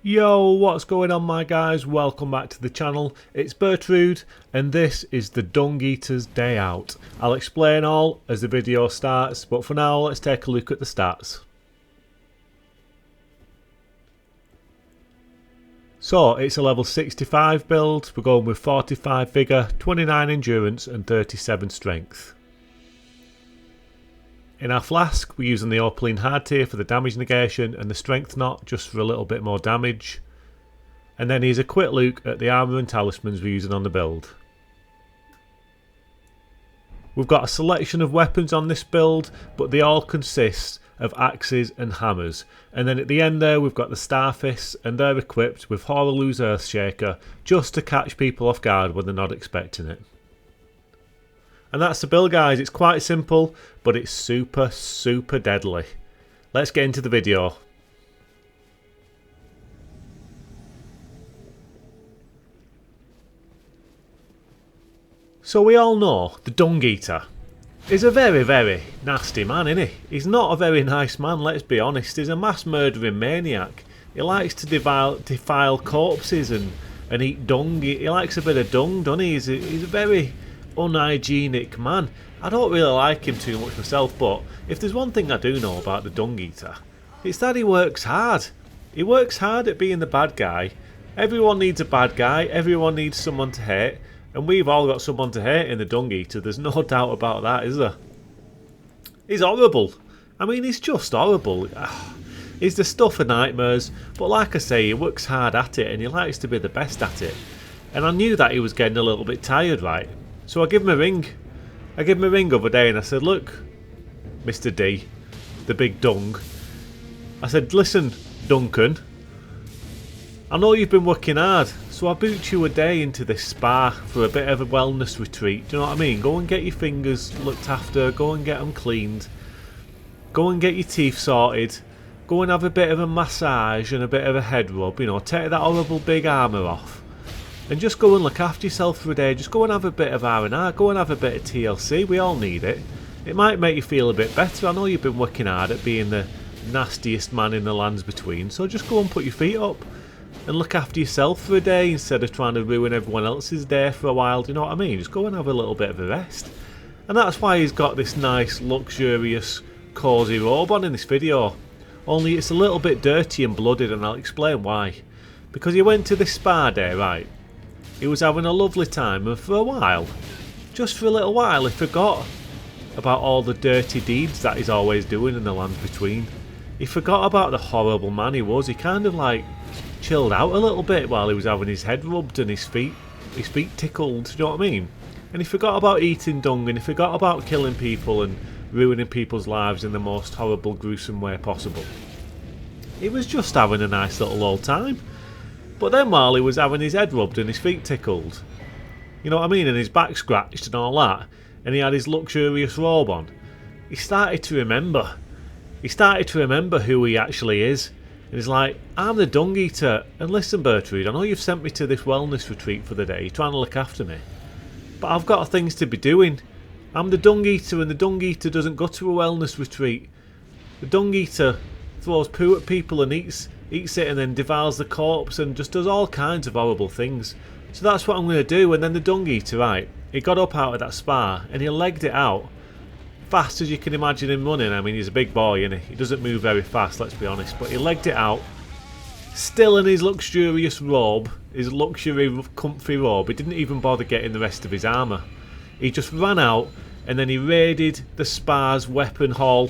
Yo, what's going on my guys? Welcome back to the channel. It's Bertrude and this is the Dung Eater's Day Out. I'll explain all as the video starts, but for now let's take a look at the stats. So it's a level 65 build. We're going with 45 vigour, 29 endurance and 37 strength. In our flask, we're using the Opaline hard tier for the damage negation and the strength knot just for a little bit more damage. And then here's a quick look at the armour and talismans we're using on the build. We've got a selection of weapons on this build, but they all consist of axes and hammers. And then at the end there we've got the Starfists, and they're equipped with Hoaraloo's Earthshaker just to catch people off guard when they're not expecting it. And that's the build guys. It's quite simple, but it's super deadly. Let's get into the video. So we all know the Dung Eater is a very nasty man, isn't he? He's not a very nice man, let's be honest. He's a mass murdering maniac. He likes to defile corpses and eat dung. He likes a bit of dung, doesn't he? He's a very unhygienic man. I don't really like him too much myself, but if there's one thing I do know about the Dung Eater, it's that he works hard. He works hard at being the bad guy. Everyone needs a bad guy, everyone needs someone to hate, and we've all got someone to hate in the Dung Eater. There's no doubt about that, is there? He's horrible. I mean, he's just horrible. He's the stuff of nightmares, but like I say, he works hard at it and he likes to be the best at it. And I knew that he was getting a little bit tired, right? So I give him a ring. I gave him a ring the other day and I said, look, Mr. D, the big dung. I said, listen, Duncan, I know you've been working hard, so I boot you a day into this spa for a bit of a wellness retreat. Do you know what I mean? Go and get your fingers looked after, go and get them cleaned, go and get your teeth sorted, go and have a bit of a massage and a bit of a head rub, you know, take that horrible big armour off. And just go and look after yourself for a day. Just go and have a bit of R&R. Go and have a bit of TLC. We all need it. It might make you feel a bit better. I know you've been working hard at being the nastiest man in the lands between. So just go and put your feet up and look after yourself for a day instead of trying to ruin everyone else's day for a while. Do you know what I mean? Just go and have a little bit of a rest. And that's why he's got this nice, luxurious, cosy robe on in this video. Only it's a little bit dirty and blooded, and I'll explain why. Because he went to this spa day, right? He was having a lovely time, and for a while, just for a little while, he forgot about all the dirty deeds that he's always doing in the lands between. He forgot about the horrible man he was. He kind of like chilled out a little bit while he was having his head rubbed and his feet tickled, do you know what I mean? And he forgot about eating dung, and he forgot about killing people and ruining people's lives in the most horrible, gruesome way possible. He was just having a nice little old time. But then while he was having his head rubbed and his feet tickled, you know what I mean, and his back scratched and all that, and he had his luxurious robe on, he started to remember. He started to remember who he actually is. And he's like, I'm the Dung Eater, and listen Bertrude, I know you've sent me to this wellness retreat for the day, you're trying to look after me, but I've got things to be doing. I'm the Dung Eater, and the Dung Eater doesn't go to a wellness retreat. The Dung Eater throws poo at people and eats it and then devours the corpse and just does all kinds of horrible things. So that's what I'm going to do. And then the Dung Eater, right, he got up out of that spa and he legged it out fast as you can imagine him running. I mean, he's a big boy, isn't he? He doesn't move very fast, let's be honest, but he legged it out, still in his luxurious robe, his luxury comfy robe. He didn't even bother getting the rest of his armour. He just ran out and then he raided the spa's weapon hall.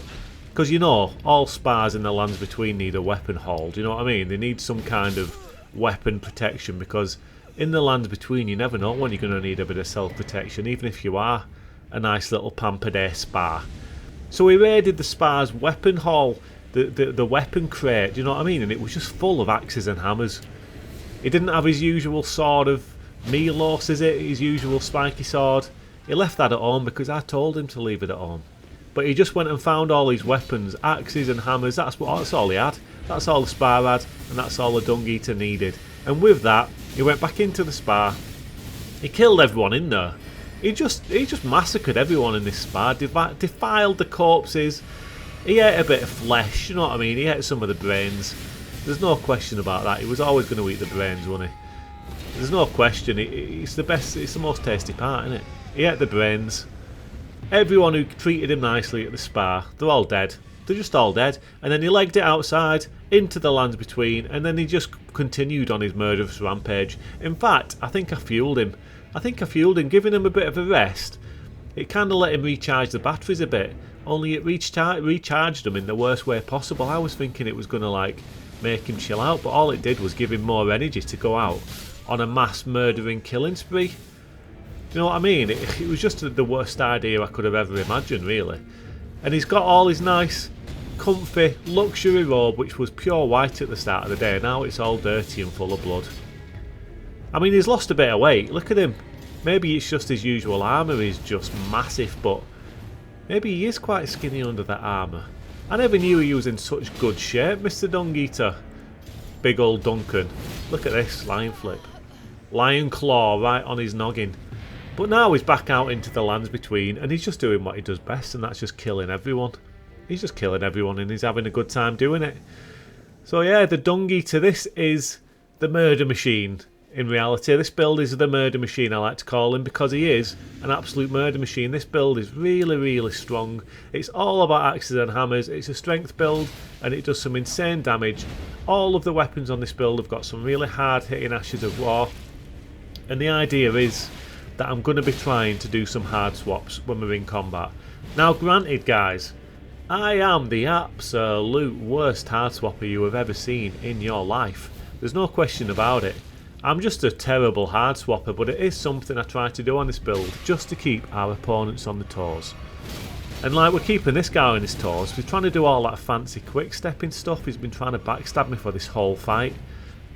Because, you know, all spas in the lands between need a weapon hall, do you know what I mean? They need some kind of weapon protection, because in the lands between you never know when you're going to need a bit of self-protection, even if you are a nice little pampered air spa. So he raided the spa's weapon hall, the weapon crate, do you know what I mean? And it was just full of axes and hammers. He didn't have his usual sword of Milos, is it? His usual spiky sword. He left that at home because I told him to leave it at home. But he just went and found all these weapons, axes and hammers. That's all he had. That's all the spa had, and that's all the Dung Eater needed. And with that, he went back into the spa. He killed everyone in there. He just massacred everyone in this spa. Defiled the corpses. He ate a bit of flesh. You know what I mean? He ate some of the brains. There's no question about that. He was always going to eat the brains, wasn't he? There's no question. It's the best. It's the most tasty part, isn't it? He ate the brains. Everyone who treated him nicely at the spa, they're all dead. They're just all dead. And then he legged it outside into the lands between, and then he just continued on his murderous rampage. In fact, I think I fueled him. Giving him a bit of a rest. It kind of let him recharge the batteries a bit. Only it recharged them in the worst way possible. I was thinking it was going to like make him chill out, but all it did was give him more energy to go out on a mass murdering killing spree. Do you know what I mean? It was just the worst idea I could have ever imagined, really. And he's got all his nice, comfy, luxury robe, which was pure white at the start of the day. Now it's all dirty and full of blood. I mean, he's lost a bit of weight. Look at him. Maybe it's just his usual armour is just massive, but maybe he is quite skinny under that armour. I never knew he was in such good shape, Mr. Dung Eater. Big old Duncan. Look at this, lion flip. Lion claw right on his noggin. But now he's back out into the lands between, and he's just doing what he does best, and that's just killing everyone. He's just killing everyone, and he's having a good time doing it. So yeah, the Dung Eater, this is the murder machine. In reality, this build is the murder machine, I like to call him, because he is an absolute murder machine. This build is really, really strong. It's all about axes and hammers. It's a strength build, and it does some insane damage. All of the weapons on this build have got some really hard-hitting Ashes of War. And the idea is that I'm going to be trying to do some hard swaps when we're in combat. Now, granted, guys, I am the absolute worst hard swapper you have ever seen in your life. There's no question about it. I'm just a terrible hard swapper, but it is something I try to do on this build, just to keep our opponents on the toes. And like, we're keeping this guy on his toes. We're trying to do all that fancy quick stepping stuff. He's been trying to backstab me for this whole fight.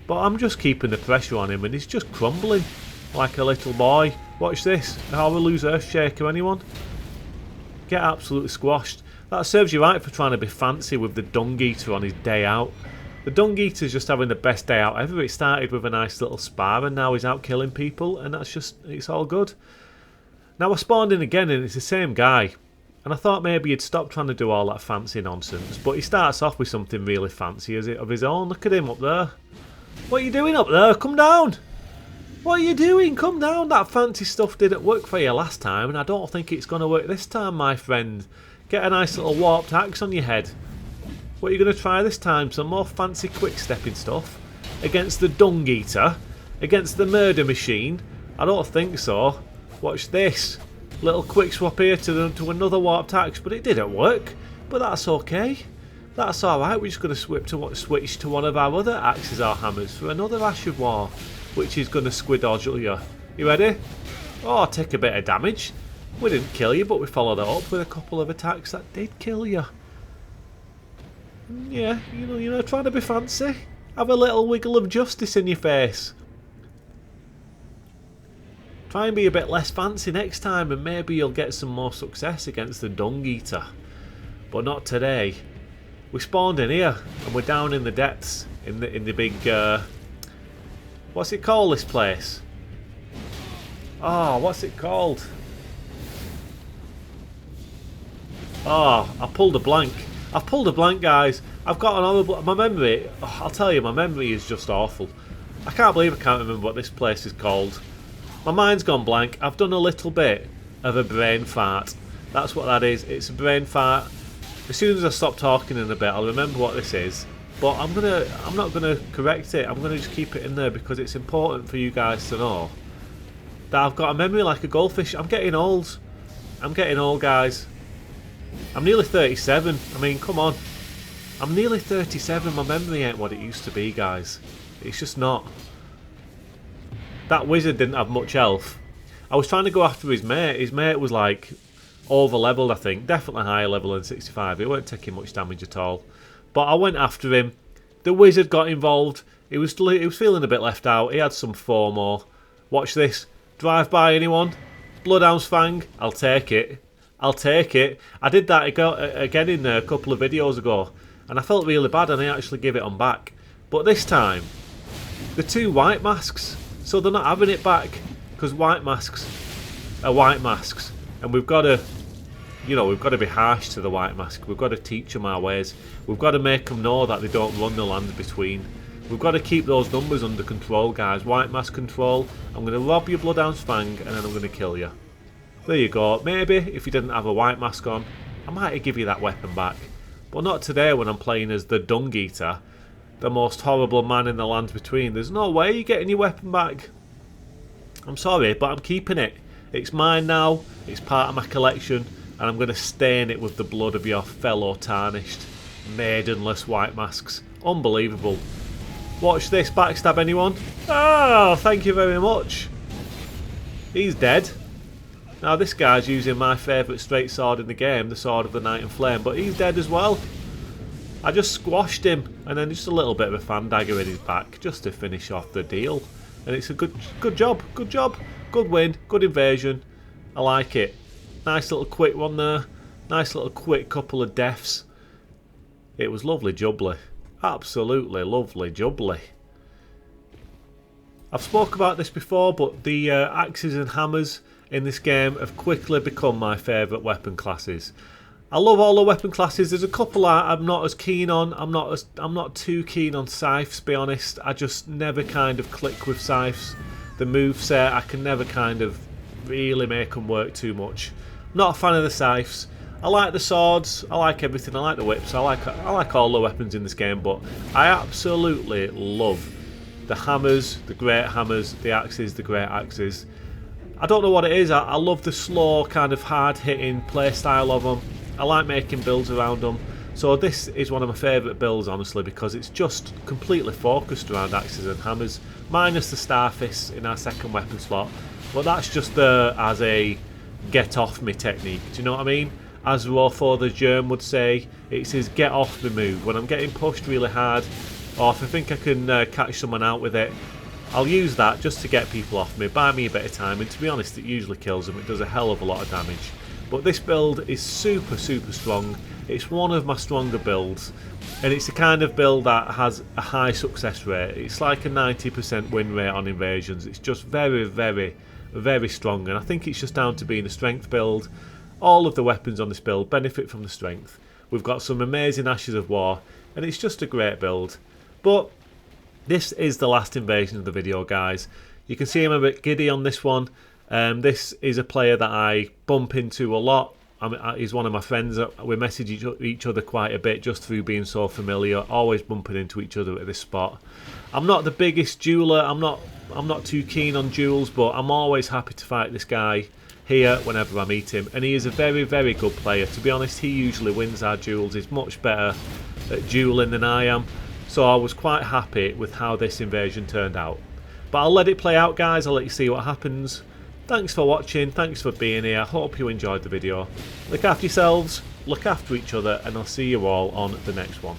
But I'm just keeping the pressure on him, and he's just crumbling like a little boy. Watch this. How will lose Earthshaker, anyone? Get absolutely squashed. That serves you right for trying to be fancy with the Dung Eater on his day out. The Dung Eater's just having the best day out ever. It started with a nice little spar, and now he's out killing people, and that's just, it's all good. Now I spawned in again, and it's the same guy. And I thought maybe he'd stop trying to do all that fancy nonsense, but he starts off with something really fancy of his own. Look at him up there. What are you doing up there? Come down. What are you doing? Come down. That fancy stuff didn't work for you last time, and I don't think it's going to work this time, my friend. Get a nice little warped axe on your head. What are you going to try this time? Some more fancy quick stepping stuff? Against the Dung Eater? Against the murder machine? I don't think so. Watch this. Little quick swap here to another warped axe, but it didn't work. But that's okay. That's alright. We're just going to switch to one of our other axes or hammers for another Ash of War, which is going to squidodgle you. You ready? Oh, take a bit of damage. We didn't kill you, but we followed it up with a couple of attacks that did kill you. Yeah, you know, trying to be fancy. Have a little wiggle of justice in your face. Try and be a bit less fancy next time, and maybe you'll get some more success against the Dung Eater. But not today. We spawned in here, and we're down in the depths, in the big, what's it called, this place? Oh, what's it called? Oh, I pulled a blank. I've pulled a blank, guys. I've got an horrible... My memory... Oh, I'll tell you, my memory is just awful. I can't believe I can't remember what this place is called. My mind's gone blank. I've done a little bit of a brain fart. That's what that is. It's a brain fart. As soon as I stop talking in a bit, I'll remember what this is. But I'm not gonna correct it. I'm gonna just keep it in there because it's important for you guys to know that I've got a memory like a goldfish. I'm getting old. I'm getting old, guys. I'm nearly 37. I mean, come on. I'm nearly 37. My memory ain't what it used to be, guys. It's just not. That wizard didn't have much health. I was trying to go after his mate. His mate was like over leveled, I think. Definitely higher level than 65. He weren't taking much damage at all. But I went after him. The wizard got involved. He was feeling a bit left out. He had some FOMO. Watch this. Drive by anyone? Bloodhound's Fang. I'll take it. I'll take it. I did that again in a couple of videos ago, and I felt really bad, and I actually gave it on back. But this time, the two white masks, so they're not having it back, because white masks are white masks, and we've got to you know, we've got to be harsh to the White Mask. We've got to teach them our ways. We've got to make them know that they don't run the lands between. We've got to keep those numbers under control, guys. White Mask control. I'm going to rob your Bloodhound's Fang and then I'm going to kill you. There you go. Maybe if you didn't have a White Mask on, I might give you that weapon back. But not today when I'm playing as the Dung Eater, the most horrible man in the lands between. There's no way you're getting your weapon back. I'm sorry, but I'm keeping it. It's mine now. It's part of my collection. And I'm going to stain it with the blood of your fellow tarnished, maidenless White Masks. Unbelievable. Watch this, backstab anyone? Oh, thank you very much. He's dead. Now this guy's using my favourite straight sword in the game, the Sword of the Night and Flame, but he's dead as well. I just squashed him, and then just a little bit of a fan dagger in his back, just to finish off the deal. And it's a good job, good win, good invasion. I like it. Nice little quick one there. Nice little quick couple of deaths. It was lovely jubbly. Absolutely lovely jubbly. I've spoke about this before, but the axes and hammers in this game have quickly become my favourite weapon classes. I love all the weapon classes. There's a couple I'm not as keen on. I'm not too keen on scythes, to be honest. I just never kind of click with scythes. The moveset, I can never kind of really make them work too much. Not a fan of the scythes. I like the swords, I like everything, I like the whips, I like all the weapons in this game, but I absolutely love the hammers, the great hammers, the axes, the great axes. I don't know what it is, I love the slow, kind of hard-hitting play style of them. I like making builds around them. So this is one of my favourite builds, honestly, because it's just completely focused around axes and hammers, minus the Starfists in our second weapon slot. But that's just as a get off me technique, do you know what I mean? As Rotho the Germ would say, it's his get off me move. When I'm getting pushed really hard, or if I think I can catch someone out with it, I'll use that just to get people off me, buy me a bit of time, and to be honest, it usually kills them. It does a hell of a lot of damage. But this build is super strong. It's one of my stronger builds, and it's the kind of build that has a high success rate. It's like a 90% win rate on invasions. It's just very strong, and I think it's just down to being a strength build. All of the weapons on this build benefit from the strength. We've got some amazing Ashes of War, and it's just a great build. But this is the last invasion of the video, guys. You can see I'm a bit giddy on this one. This is a player that I bump into a lot. He's one of my friends. We message each other quite a bit just through being so familiar, always bumping into each other at this spot. I'm not the biggest dueler, I'm not too keen on duels, but I'm always happy to fight this guy here whenever I meet him, and he is a very good player. To be honest, he usually wins our duels. He's much better at dueling than I am, so I was quite happy with how this invasion turned out. But I'll let it play out, guys. I'll let you see what happens. Thanks for watching, thanks for being here. I hope you enjoyed the video. Look after yourselves, look after each other, and I'll see you all on the next one.